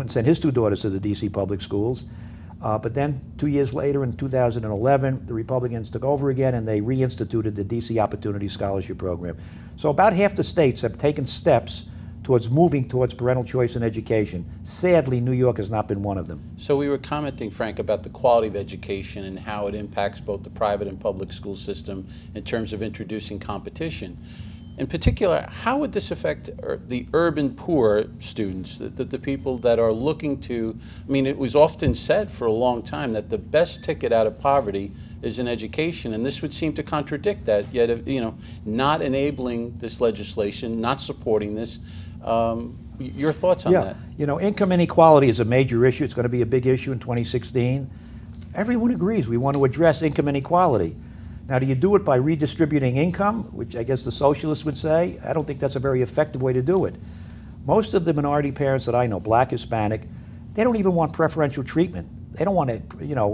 wouldn't send his two daughters to the D.C. public schools. But then 2 years later, in 2011, the Republicans took over again and they reinstituted the D.C. Opportunity Scholarship Program. So about half the states have taken steps towards moving towards parental choice in education. Sadly, New York has not been one of them. So we were commenting, Frank, about the quality of education and how it impacts both the private and public school system in terms of introducing competition. In particular, how would this affect the urban poor students, the people that are looking to, I mean, it was often said for a long time that the best ticket out of poverty is in education, and this would seem to contradict that, yet, not enabling this legislation, not supporting this. Your thoughts on that? Income inequality is a major issue. It's going to be a big issue in 2016. Everyone agrees we want to address income inequality. Now, do you do it by redistributing income, which I guess the socialists would say? I don't think that's a very effective way to do it. Most of the minority parents that I know, Black, Hispanic, they don't even want preferential treatment. They don't want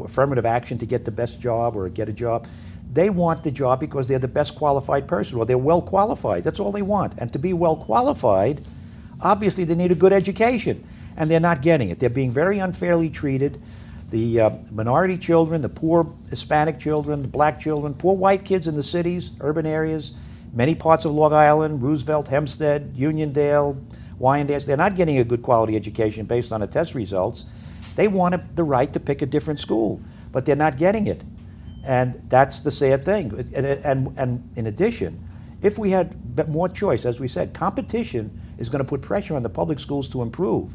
affirmative action to get the best job or get a job. They want the job because they're the best qualified person, or they're well qualified. That's all they want. And to be well qualified, obviously they need a good education, and they're not getting it. They're being very unfairly treated. The minority children, the poor Hispanic children, the Black children, poor white kids in the cities, urban areas, many parts of Long Island, Roosevelt, Hempstead, Uniondale, Wyandotte, they're not getting a good quality education based on the test results. They want the right to pick a different school, but they're not getting it. And that's the sad thing. And in addition, if we had more choice, as we said, competition is going to put pressure on the public schools to improve.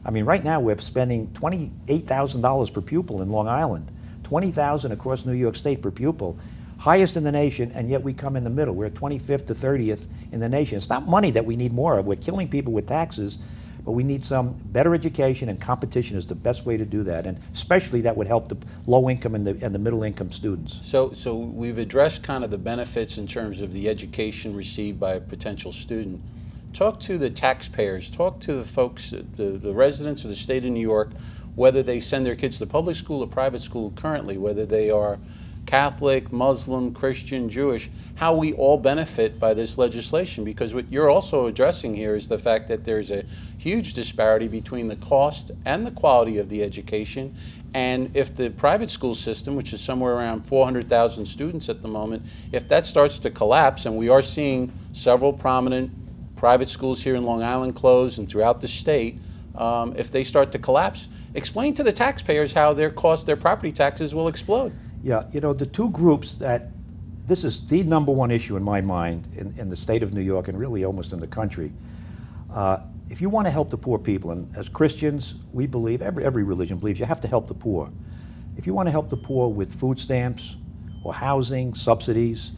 I mean, right now we're spending $28,000 per pupil in Long Island, $20,000 across New York State per pupil, highest in the nation, and yet we come in the middle. We're 25th to 30th in the nation. It's not money that we need more of. We're killing people with taxes, but we need some better education, and competition is the best way to do that, and especially that would help the low income and the middle income students. So we've addressed kind of the benefits in terms of the education received by a potential student. Talk to the taxpayers, talk to the folks, the residents of the state of New York, whether they send their kids to public school or private school currently, whether they are Catholic, Muslim, Christian, Jewish, how we all benefit by this legislation. Because what you're also addressing here is the fact that there's a huge disparity between the cost and the quality of the education. And if the private school system, which is somewhere around 400,000 students at the moment, if that starts to collapse, and we are seeing several prominent private schools here in Long Island close and throughout the state, if they start to collapse, explain to the taxpayers how their costs, their property taxes will explode. Yeah, the two groups this is the number one issue in my mind in the state of New York and really almost in the country. If you want to help the poor people, and as Christians, we believe, every religion believes you have to help the poor. If you want to help the poor with food stamps or housing, subsidies,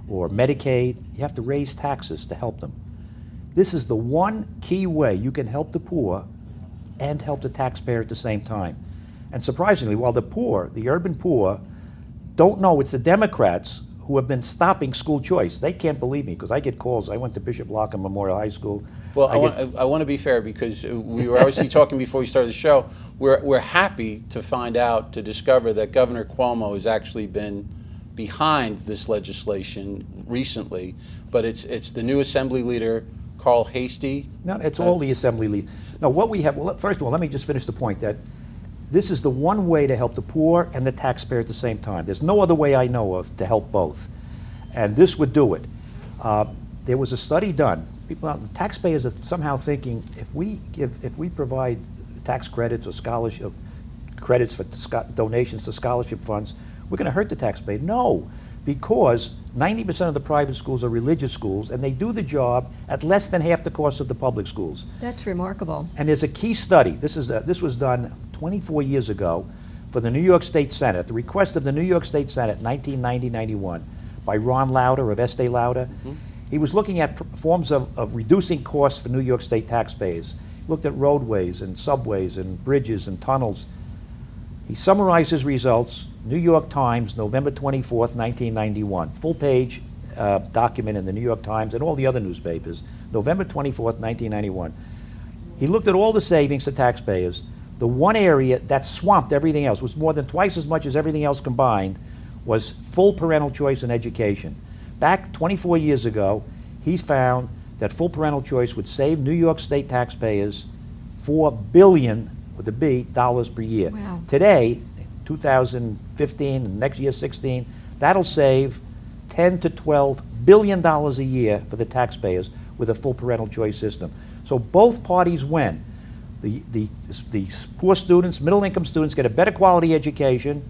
or Medicaid, you have to raise taxes to help them. This is the one key way you can help the poor and help the taxpayer at the same time. And surprisingly, while the poor, the urban poor, don't know it's the Democrats who have been stopping school choice. They can't believe me because I get calls. I went to Bishop Locker Memorial High School. Well, I want to be fair because we were obviously talking before we started the show. We're happy to find out, to discover that Governor Cuomo has actually been behind this legislation recently, but it's the new Assembly leader, Carl Heastie. No, it's all the Assembly leaders. No, what we have, well, first of all, let me just finish the point that this is the one way to help the poor and the taxpayer at the same time. There's no other way I know of to help both. And this would do it. There was a study done. The taxpayers are somehow thinking if we provide tax credits or scholarship credits for donations to scholarship funds, we're going to hurt the taxpayer. No, because 90% of the private schools are religious schools, and they do the job at less than half the cost of the public schools. That's remarkable. And there's a key study. This was done 24 years ago for the New York State Senate, at the request of the New York State Senate, 1990-91, by Ron Lauder of Estee Lauder. Mm-hmm. He was looking at forms of reducing costs for New York State taxpayers. He looked at roadways and subways and bridges and tunnels. He summarized his results, New York Times, November 24th, 1991. Full-page document in the New York Times and all the other newspapers, November 24th, 1991. He looked at all the savings to taxpayers. The one area that swamped everything else, was more than twice as much as everything else combined, was full parental choice in education. Back 24 years ago, he found that full parental choice would save New York State taxpayers $4 billion, with a B, dollars per year. Wow. Today, 2015 and next year 16, that'll save 10 to 12 billion dollars a year for the taxpayers with a full parental choice system. So both parties win. The poor students, middle income students get a better quality education,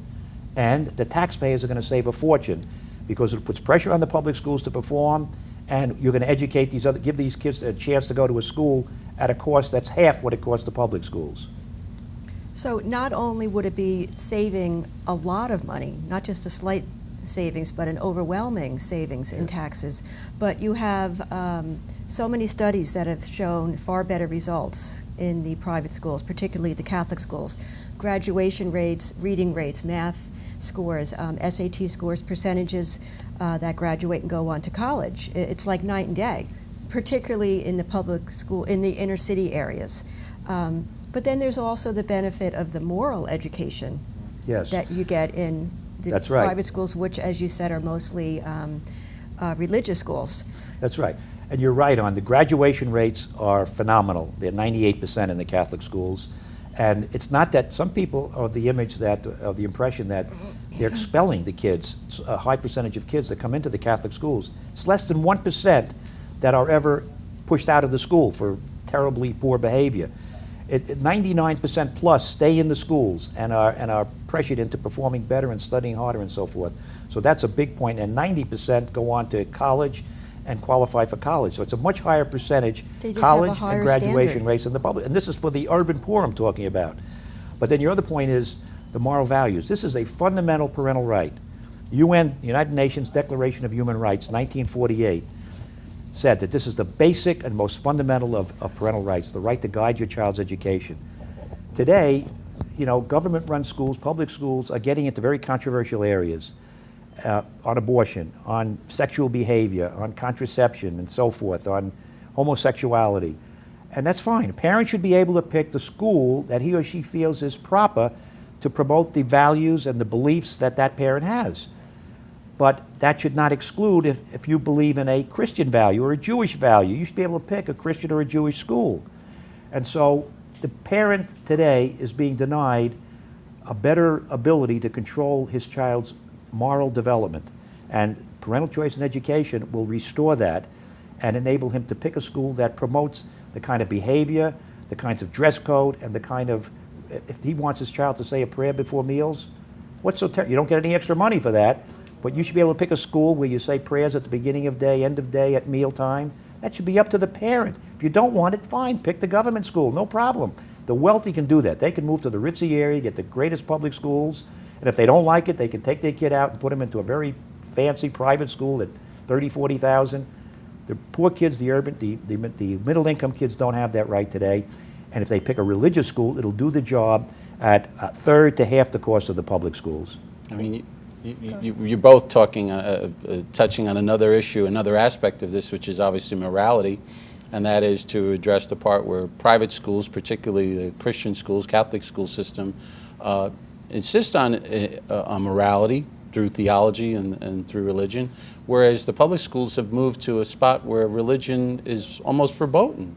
and the taxpayers are going to save a fortune because it puts pressure on the public schools to perform, and you're going to educate give these kids a chance to go to a school at a cost that's half what it costs the public schools. So not only would it be saving a lot of money, not just a slight savings, but an overwhelming savings in taxes, but you have so many studies that have shown far better results in the private schools, particularly the Catholic schools. Graduation rates, reading rates, math scores, SAT scores, percentages that graduate and go on to college. It's like night and day, particularly in the public school, in the inner city areas. But then there's also the benefit of the moral education Yes. that you get in the That's right. private schools, which, as you said, are mostly religious schools. That's right. And you're right on. The graduation rates are phenomenal. They're 98% in the Catholic schools. And it's not that some people are the impression that they're expelling the kids. It's a high percentage of kids that come into the Catholic schools. It's less than 1% that are ever pushed out of the school for terribly poor behavior. 99% plus stay in the schools and are pressured into performing better and studying harder and so forth. So that's a big point. And 90% go on to college and qualify for college. So it's a much higher percentage, They just have a college higher and graduation standard. rates in the public. And this is for the urban poor I'm talking about. But then your other point is the moral values. This is a fundamental parental right. UN, United Nations Declaration of Human Rights, 1948, said that this is the basic and most fundamental of parental rights, the right to guide your child's education. Today, government-run schools, public schools, are getting into very controversial areas. On abortion, on sexual behavior, on contraception and so forth, on homosexuality. And that's fine. A parent should be able to pick the school that he or she feels is proper to promote the values and the beliefs that that parent has. But that should not exclude if you believe in a Christian value or a Jewish value. You should be able to pick a Christian or a Jewish school. And so the parent today is being denied a better ability to control his child's moral development, and parental choice in education will restore that and enable him to pick a school that promotes the kind of behavior, the kinds of dress code, and the kind of, if he wants his child to say a prayer before meals, what's so terrible? You don't get any extra money for that, but you should be able to pick a school where you say prayers at the beginning of day, end of day, at mealtime. That should be up to the parent. If you don't want it, fine, pick the government school, no problem. The wealthy can do that. They can move to the ritzy area, get the greatest public schools, and if they don't like it, they can take their kid out and put him into a very fancy private school at $30,000, $40,000. The poor kids, the middle-income kids don't have that right today. And if they pick a religious school, it'll do the job at a third to half the cost of the public schools. I mean, you're both touching on another issue, another aspect of this, which is obviously morality, and that is to address the part where private schools, particularly the Christian schools, Catholic school system, insist on morality through theology and through religion, whereas the public schools have moved to a spot where religion is almost verboten.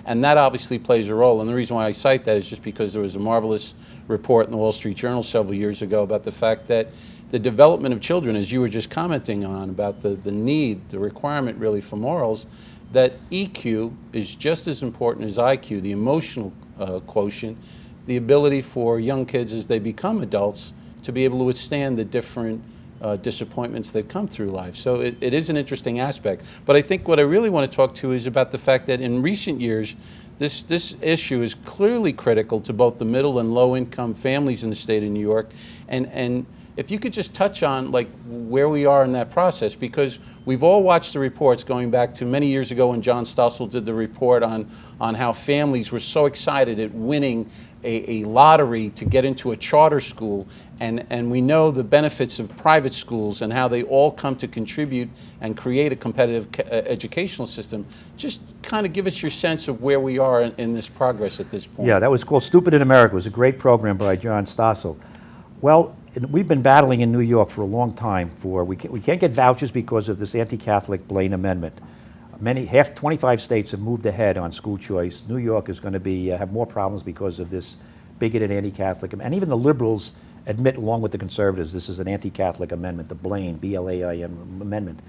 And that obviously plays a role. And the reason why I cite that is just because there was a marvelous report in the Wall Street Journal several years ago about the fact that the development of children, as you were just commenting on, about the need, the requirement really for morals, that EQ is just as important as IQ, the emotional quotient, the ability for young kids as they become adults to be able to withstand the different disappointments that come through life. So it is an interesting aspect. But I think what I really want to talk to is about the fact that in recent years, this issue is clearly critical to both the middle and low income families in the state of New York. And if you could just touch on like where we are in that process, because we've all watched the reports going back to many years ago when John Stossel did the report on how families were so excited at winning a lottery to get into a charter school, and we know the benefits of private schools and how they all come to contribute and create a competitive educational system. Just kind of give us your sense of where we are in this progress at this point. Yeah, that was called Stupid in America. It was a great program by John Stossel. Well, we've been battling in New York for a long time we can't get vouchers because of this anti-Catholic Blaine Amendment. half 25 states have moved ahead on school choice. New York is going to be have more problems because of this bigoted anti-Catholic, and even the liberals admit, along with the conservatives, this is an anti-Catholic amendment, the Blaine, B-L-A-I-N amendment.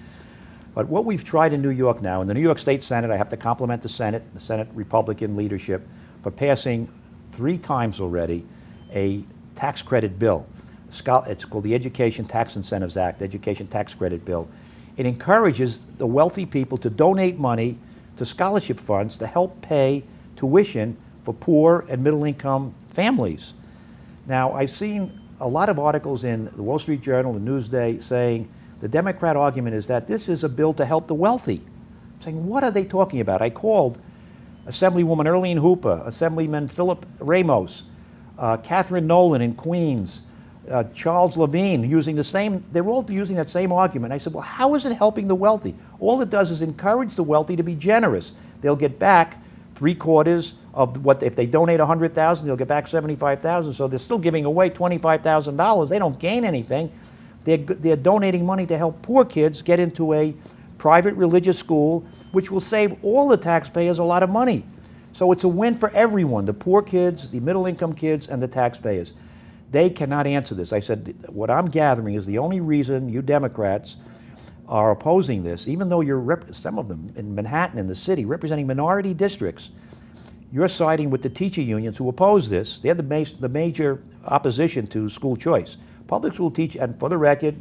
But what we've tried in New York now, in the New York State Senate, I have to compliment the Senate Republican leadership for passing 3 times already a tax credit bill. It's called the Education Tax Incentives Act, Education Tax Credit Bill. It encourages the wealthy people to donate money to scholarship funds to help pay tuition for poor and middle-income families. Now, I've seen a lot of articles in the Wall Street Journal and Newsday saying the Democrat argument is that this is a bill to help the wealthy. I'm saying, what are they talking about? I called Assemblywoman Earlene Hooper, Assemblyman Philip Ramos, Catherine Nolan in Queens, Charles Levine, they're all using that same argument. I said, well, how is it helping the wealthy? All it does is encourage the wealthy to be generous. They'll get back 3/4 of what, if they donate $100,000, they'll get back $75,000. So they're still giving away $25,000. They don't gain anything. They're donating money to help poor kids get into a private religious school, which will save all the taxpayers a lot of money. So it's a win for everyone, the poor kids, the middle-income kids, and the taxpayers. They cannot answer this. I said, what I'm gathering is the only reason you Democrats are opposing this, even though you're some of them in Manhattan, in the city, representing minority districts, you're siding with the teacher unions who oppose this. They're the major opposition to school choice. Public school teacher, and for the record,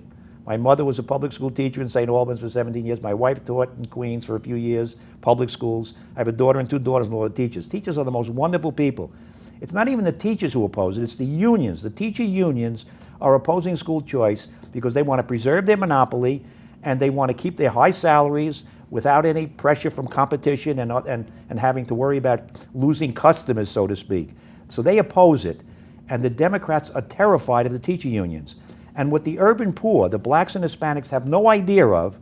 my mother was a public school teacher in St. Albans for 17 years. My wife taught in Queens for a few years, public schools. I have a daughter and 2 daughters-in-law that teachers. Teachers are the most wonderful people. It's not even the teachers who oppose it, it's the unions. The teacher unions are opposing school choice because they want to preserve their monopoly and they want to keep their high salaries without any pressure from competition and having to worry about losing customers, so to speak. So they oppose it. And the Democrats are terrified of the teacher unions. And what the urban poor, the blacks and Hispanics, have no idea of,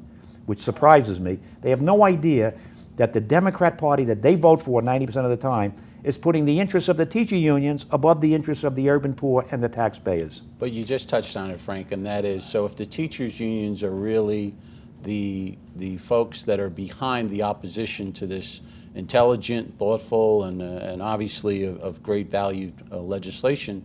which surprises me, they have no idea that the Democrat Party that they vote for 90% of the time is putting the interests of the teacher unions above the interests of the urban poor and the taxpayers. But you just touched on it, Frank, and that is, so if the teachers' unions are really the folks that are behind the opposition to this intelligent, thoughtful, and obviously of great value legislation,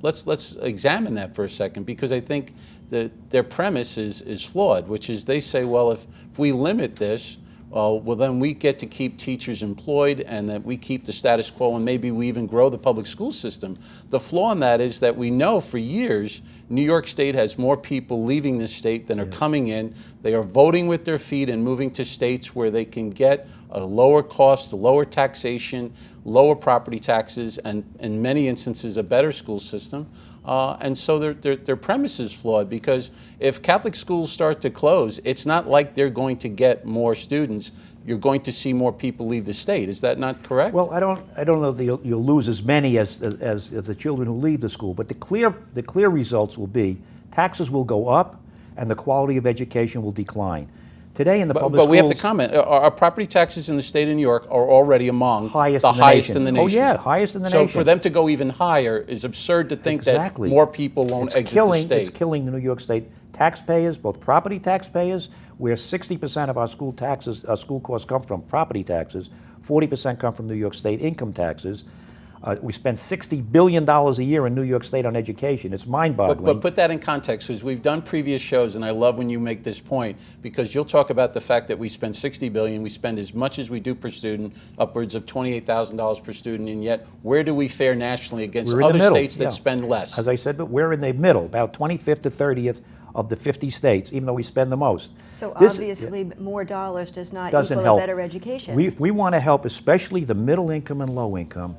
let's examine that for a second, because I think that their premise is flawed, which is they say, well, if we limit this, well, then we get to keep teachers employed and that we keep the status quo and maybe we even grow the public school system. The flaw in that is that we know for years New York State has more people leaving the state than are coming in. They are voting with their feet and moving to states where they can get a lower cost, lower taxation, lower property taxes, and in many instances a better school system. And so their premise is flawed, because if Catholic schools start to close, it's not like they're going to get more students. You're going to see more people leave the state. Is that not correct? Well, I don't know that you'll lose as many as the children who leave the school, but the clear results will be taxes will go up and the quality of education will decline. Today in the public schools... But we have to comment. Our property taxes in the state of New York are already among the highest in the nation. Oh yeah, highest in the nation. So for them to go even higher is absurd to think that more people won't exit the state. It's killing the New York State taxpayers, both property taxpayers, where 60% of our school taxes, school costs come from property taxes, 40% come from New York State income taxes. We spend $60 billion a year in New York State on education. It's mind-boggling. But put that in context, because we've done previous shows, and I love when you make this point, because you'll talk about the fact that we spend $60 billion, we spend as much as we do per student, upwards of $28,000 per student, and yet where do we fare nationally against other states that spend less? As I said, but we're in the middle, about 25th to 30th of the 50 states, even though we spend the most. So obviously more dollars does not equal a better education. We want to help especially the middle income and low income.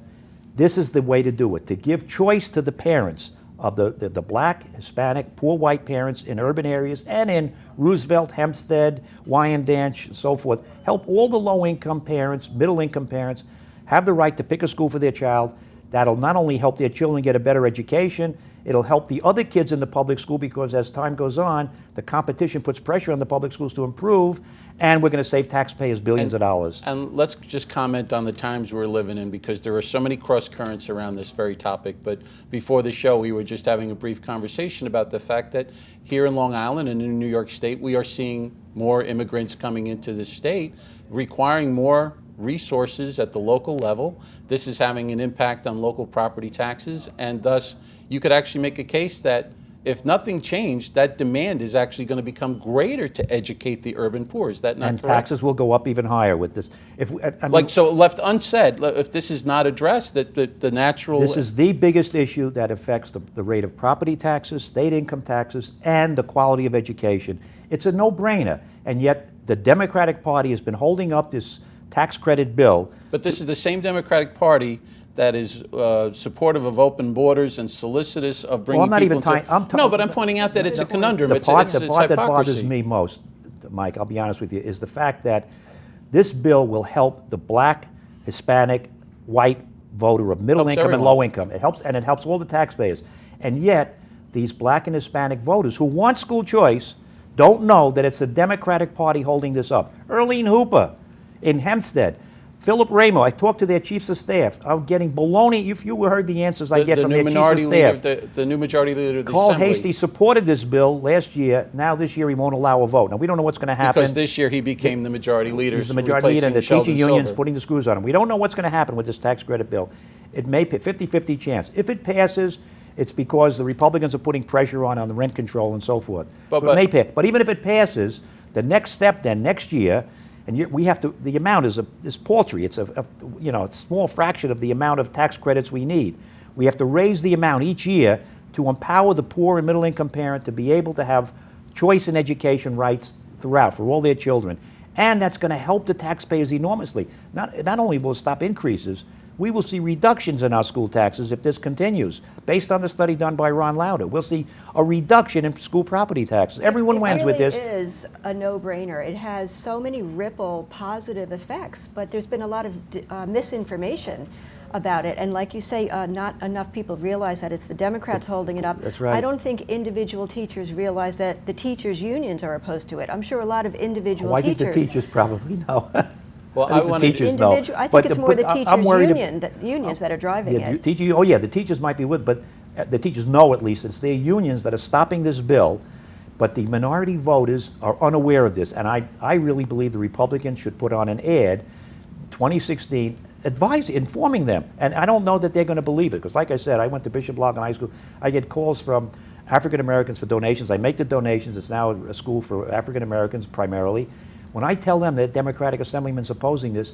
This is the way to do it, to give choice to the parents of the black, Hispanic, poor white parents in urban areas and in Roosevelt, Hempstead, Wyandanch, and so forth. Help all the low-income parents, middle-income parents have the right to pick a school for their child. That'll not only help their children get a better education, it'll help the other kids in the public school, because as time goes on, the competition puts pressure on the public schools to improve, and we're going to save taxpayers billions of dollars. And let's just comment on the times we're living in, because there are so many cross currents around this very topic. But before the show, we were just having a brief conversation about the fact that here in Long Island and in New York State, we are seeing more immigrants coming into the state, requiring more resources at the local level. This is having an impact on local property taxes, and thus you could actually make a case that if nothing changed, that demand is actually going to become greater to educate the urban poor. Is that not And correct? taxes will go up even higher with this. If I mean, Like, so left unsaid, if this is not addressed, that the natural... this is the biggest issue that affects the rate of property taxes, state income taxes, and the quality of education. It's a no-brainer, and yet the Democratic Party has been holding up this tax credit bill. But this is the same Democratic Party that is supportive of open borders and solicitous of bringing I'm not people even into... No, but I'm pointing out that it's a conundrum. The It's part that hypocrisy. bothers me most, Mike, I'll be honest with you, is the fact that this bill will help the black, Hispanic, white voter of middle Helps income and everyone. low income. It helps all the taxpayers. And yet, these black and Hispanic voters who want school choice don't know that it's the Democratic Party holding this up. Earlene Hooper in Hempstead, Philip Ramo, I talked to their chiefs of staff. I'm getting baloney. If you heard the answers I get from their chiefs of staff. The new majority leader of the Carl Assembly. Hasty supported this bill last year. Now this year he won't allow a vote. Now we don't know what's going to happen. Because this year he became the majority leader. He's the majority leader, and the replacing teacher Sheldon union's Silver. putting the screws on him. We don't know what's going to happen with this tax credit bill. It may 50-50 chance. If it passes, it's because the Republicans are putting pressure on the rent control and so forth. But- So it may pass. But even if it passes, the next step then next year, and we have to. The amount is paltry. It's a small fraction of the amount of tax credits we need. We have to raise the amount each year to empower the poor and middle income parent to be able to have choice in education rights throughout for all their children, and that's going to help the taxpayers enormously. Not only will it stop increases, we will see reductions in our school taxes if this continues. Based on the study done by Ron Lauder, we'll see a reduction in school property taxes. Everyone wins with this. It really is a no-brainer. It has so many ripple positive effects, but there's been a lot of misinformation about it. And like you say, not enough people realize that it's the Democrats holding it up. That's right. I don't think individual teachers realize that the teachers' unions are opposed to it. I'm sure a lot of individual I teachers... think the teachers probably know. Well, I think the teachers know. I But think it's more the I'm teachers' worried unions that are driving Yeah, it. the teachers might be with, but the teachers know at least it's their unions that are stopping this bill, but the minority voters are unaware of this, and I really believe the Republicans should put on an ad, 2016, informing them, and I don't know that they're going to believe it, because like I said, I went to Bishop Logan High School, I get calls from African Americans for donations, I make the donations, it's now a school for African Americans primarily. When I tell them that Democratic Assemblyman's opposing this,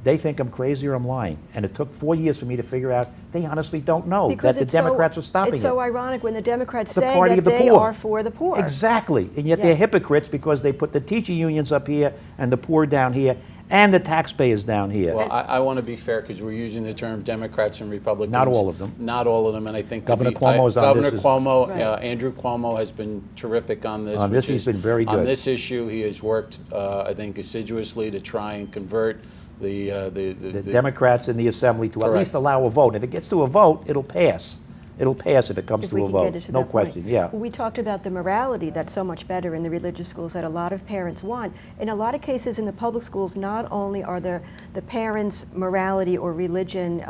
they think I'm crazy or I'm lying. And it took 4 years for me to figure out they honestly don't know Because that the Democrats are stopping it's it. so ironic when the Democrats The say party that of the they poor. are for the poor. Exactly. And yet Yeah. they're hypocrites because they put the teacher unions up here and the poor down here and the taxpayers down here. Well, I want to be fair, because we're using the term Democrats and Republicans. Not all of them. Not all of them, and I think Governor Cuomo's on Governor this. Cuomo, Right. Andrew Cuomo has been terrific on this. On this, which he's is- been very On good. this issue, he has worked, I think, assiduously to try and convert The Democrats in the Assembly to at Correct. least allow a vote. If it gets to a vote, it'll pass. It'll pass if it comes If to we a can vote. get it to No that point. question, yeah. We talked about the morality that's so much better in the religious schools that a lot of parents want. In a lot of cases in the public schools, not only are the parents' morality or religion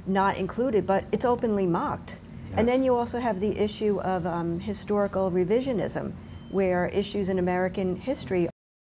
not included, but it's openly mocked. And then you also have the issue of historical revisionism, where issues in American history